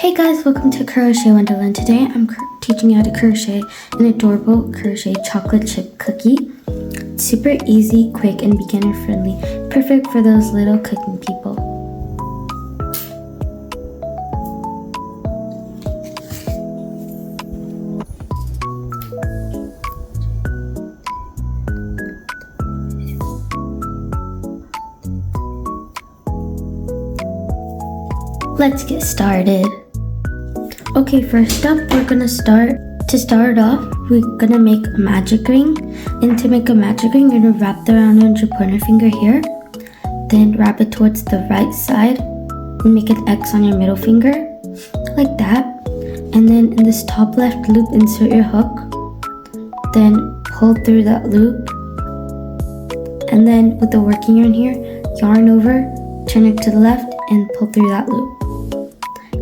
Hey guys, welcome to Crochet Wonderland. Today I'm teaching you how to crochet an adorable crochet chocolate chip cookie. It's super easy, quick, and beginner friendly. Perfect for those little cooking people. Let's get started. Okay, first up, we're gonna start. To start off, we're gonna make a magic ring. And to make a magic ring, you're gonna wrap the round around your pointer finger here. Then wrap it towards the right side and make an X on your middle finger, like that. And then in this top left loop, insert your hook. Then pull through that loop. And then with the working yarn here, yarn over, turn it to the left, and pull through that loop.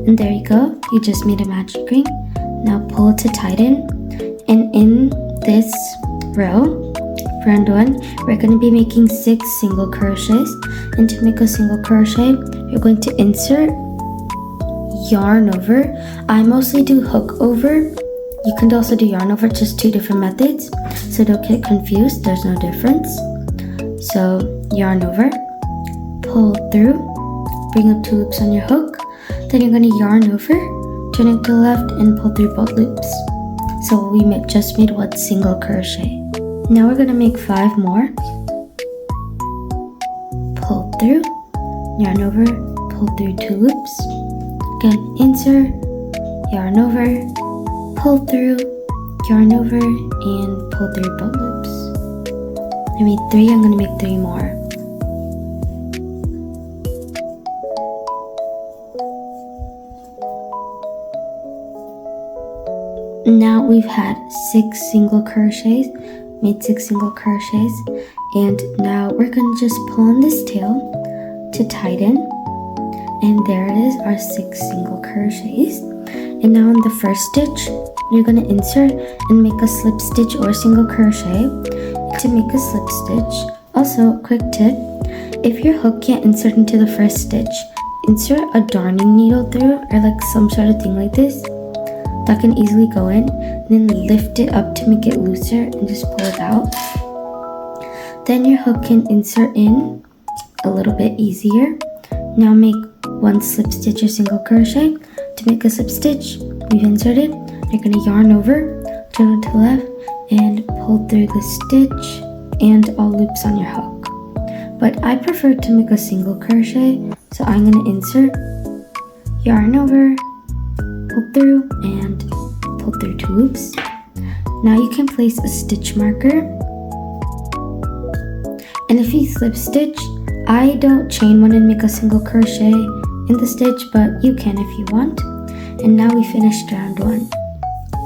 And there you go, you just made a magic ring. Now pull it to tighten. And in this row, round one, we're going to be making 6 single crochets. And to make a single crochet, you're going to insert, yarn over. I mostly do hook over. You can also do yarn over, just 2 different methods. So don't get confused, there's no difference. So yarn over, pull through, bring up 2 loops on your hook. Then you're going to yarn over, turn it to the left, and pull through both loops. So we just made 1 single crochet. Now we're going to make 5 more. Pull through, yarn over, pull through 2 loops. Again, insert, yarn over, pull through, yarn over, and pull through both loops. I made 3, I'm going to make 3 more. Now we've had 6 single crochets, made 6 single crochets, and now we're going to just pull on this tail to tighten, and there it is, our 6 single crochets. And now in the first stitch, you're going to insert and make a slip stitch or single crochet. To make a slip stitch, also quick tip, if your hook can't insert into the first stitch, insert a darning needle through, or like some sort of thing like this. That can easily go in, and then lift it up to make it looser and just pull it out. Then your hook can insert in a little bit easier. Now make 1 slip stitch or single crochet. To make a slip stitch, we've inserted, you're going to yarn over, turn it to the left, and pull through the stitch and all loops on your hook. But I prefer to make a single crochet, so I'm going to insert, yarn over, pull through, and pull through 2 loops. Now you can place a stitch marker, and if you slip stitch, I don't chain 1 and make a single crochet in the stitch, but you can if you want. And now we finished round 1.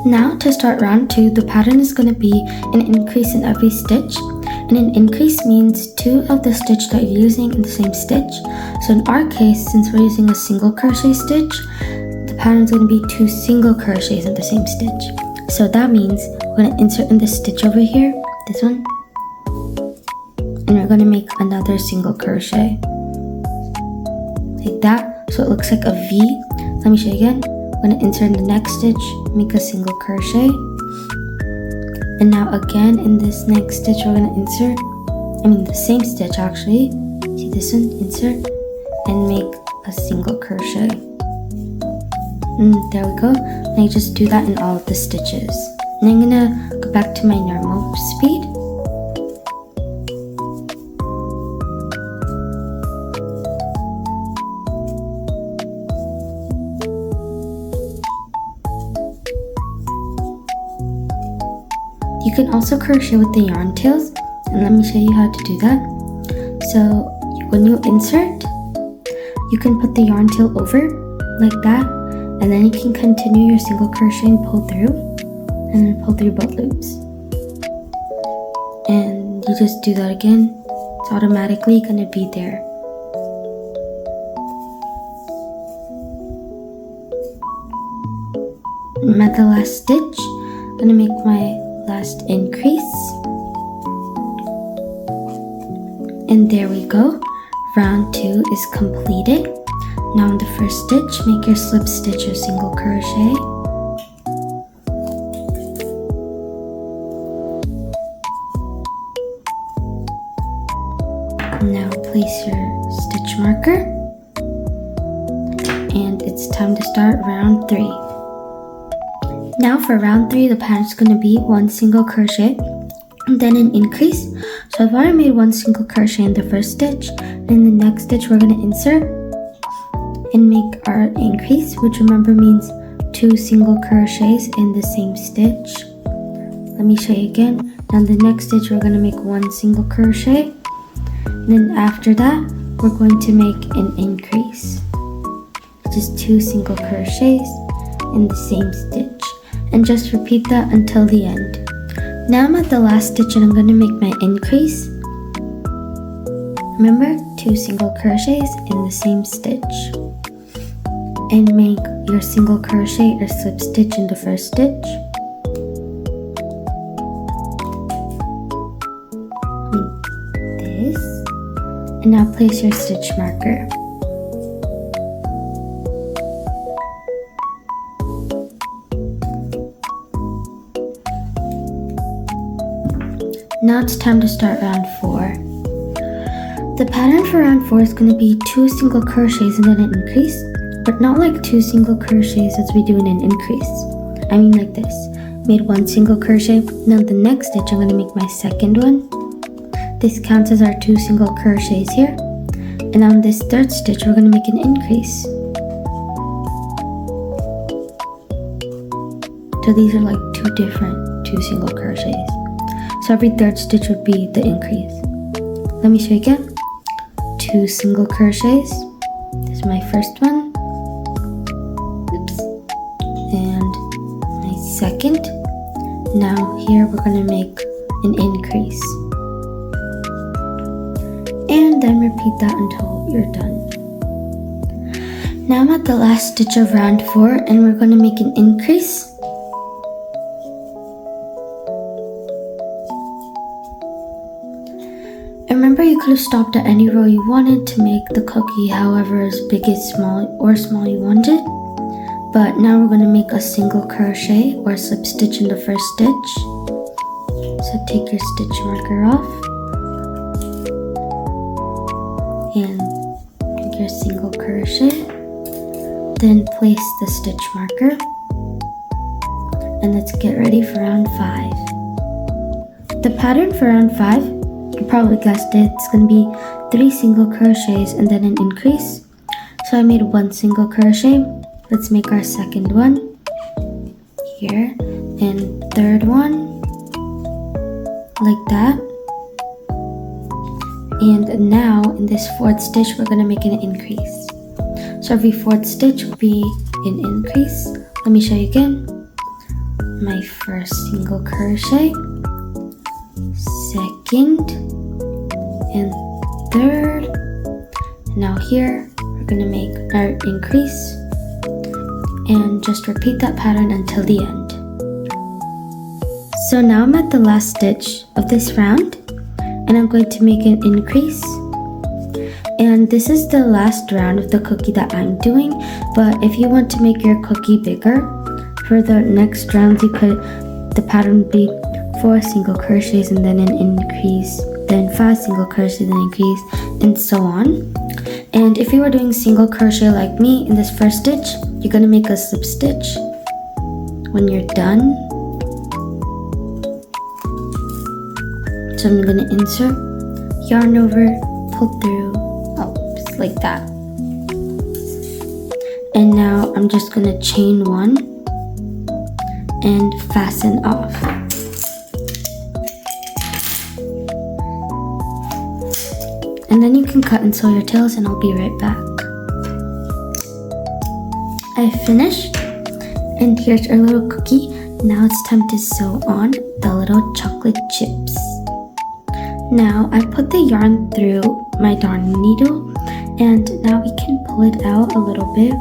Now to start round 2, the pattern is going to be an increase in every stitch, and an increase means 2 of the stitch that you're using in the same stitch. So in our case, since we're using a single crochet stitch, the pattern is going to be 2 single crochets in the same stitch. So that means we're going to insert in this stitch over here, this one, and we're going to make another single crochet like that, so it looks like a V. Let me show you again. We're going to insert in the next stitch, make a single crochet, and now again in this next stitch we're going to insert, the same stitch actually, see this one, insert, and make a single crochet. And there we go. Now you just do that in all of the stitches. And I'm gonna go back to my normal speed. You can also crochet with the yarn tails, and let me show you how to do that. So when you insert, you can put the yarn tail over like that, and then you can continue your single crochet and pull through, and then pull through both loops. And you just do that again, it's automatically gonna be there. I'm at the last stitch, I'm gonna make my last increase. And there we go, round 2 is completed. Now in the first stitch, make your slip stitch or single crochet. Now place your stitch marker, and it's time to start round 3. Now for round 3, the pattern is going to be 1 single crochet and then an increase. So I've already made 1 single crochet in the first stitch, and in the next stitch we're going to insert and make our increase, which remember means 2 single crochets in the same stitch. Let me show you again. Now in the next stitch we're going to make 1 single crochet. Then after that, we're going to make an increase, just 2 single crochets in the same stitch, and just repeat that until the end. Now I'm at the last stitch and I'm going to make my increase. Remember, 2 single crochets in the same stitch, and make your single crochet or slip stitch in the first stitch. And now place your stitch marker. Now it's time to start round 4. The pattern for round 4 is going to be 2 single crochets and then an increase, but not like 2 single crochets as we do in an increase. I mean like this. Made 1 single crochet. Now the next stitch I'm going to make my second one. This counts as our 2 single crochets here. And on this third stitch, we're going to make an increase. So these are like 2 different 2 single crochets. So every third stitch would be the increase. Let me show you again. 2 single crochets. This is my first one. Oops. And my second. Now here we're going to make an increase. And then repeat that until you're done. Now I'm at the last stitch of round 4 and we're going to make an increase. And remember, you could have stopped at any row you wanted to make the cookie however as big as small you wanted. But now we're going to make a single crochet or slip stitch in the first stitch. So take your stitch marker off. And make your single crochet, then place the stitch marker, and let's get ready for round 5. The pattern for round 5, you probably guessed it, it's going to be 3 single crochets and then an increase. So I made 1 single crochet. Let's make our second one here, and third one like that. And now in this 4th stitch, we're going to make an increase. So every 4th stitch will be an increase. Let me show you again. My first single crochet, second, and third. Now here, we're going to make our increase and just repeat that pattern until the end. So now I'm at the last stitch of this round, and I'm going to make an increase. And this is the last round of the cookie that I'm doing, but if you want to make your cookie bigger, for the next rounds the pattern would be 4 single crochets and then an increase, then 5 single crochets and an increase, and so on. And if you were doing single crochet like me in this first stitch, you're going to make a slip stitch when you're done. So I'm going to insert, yarn over, pull through, like that. And now I'm just going to chain 1 and fasten off. And then you can cut and sew your tails, and I'll be right back. I finished, and here's our little cookie. Now it's time to sew on the little chocolate chips. Now I put the yarn through my darning needle, and now we can pull it out a little bit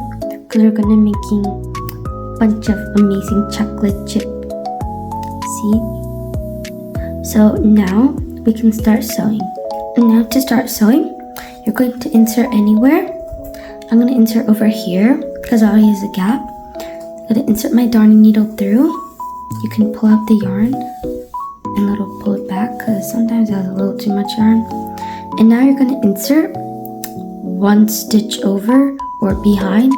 because we're gonna making a bunch of amazing chocolate chip. See? So now we can start sewing. And now to start sewing, you're going to insert anywhere, I'm gonna insert over here because I already has a gap. I'm gonna insert my darning needle through. You can pull out the yarn and little pull it back because sometimes it has a little too much yarn. And now you're gonna insert one stitch over or behind,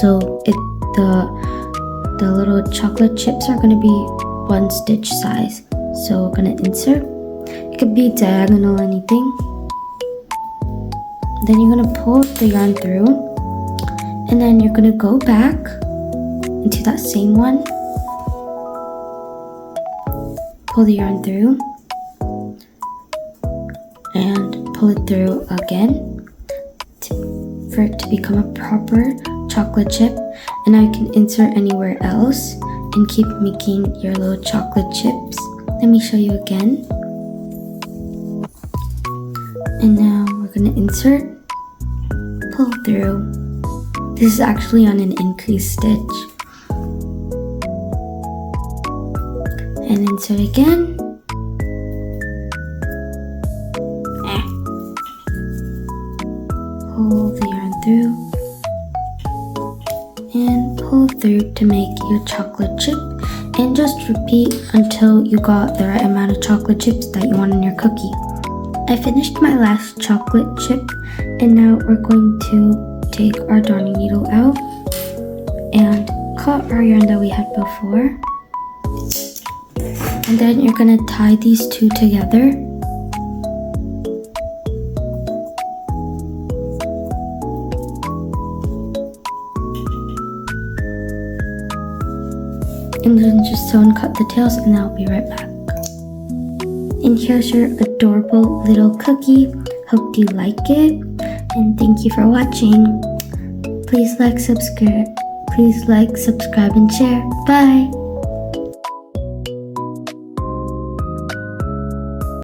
so the little chocolate chips are gonna be one stitch size. So we're gonna insert. It could be diagonal, anything. Then you're gonna pull the yarn through, and then you're gonna go back into that same one, pull the yarn through, and pull it through again for it to become a proper chocolate chip. And now you can insert anywhere else and keep making your little chocolate chips. Let me show you again. And now we're gonna insert, pull through. This is actually on an increased stitch. And insert again. Pull the yarn through. And pull through to make your chocolate chip. And just repeat until you got the right amount of chocolate chips that you want in your cookie. I finished my last chocolate chip, and now we're going to take our darning needle out and cut our yarn that we had before. And then you're gonna tie these two together. And then just sew and cut the tails, and I'll be right back. And here's your adorable little cookie. Hope you like it, and thank you for watching. Please like, subscribe, and share. Bye!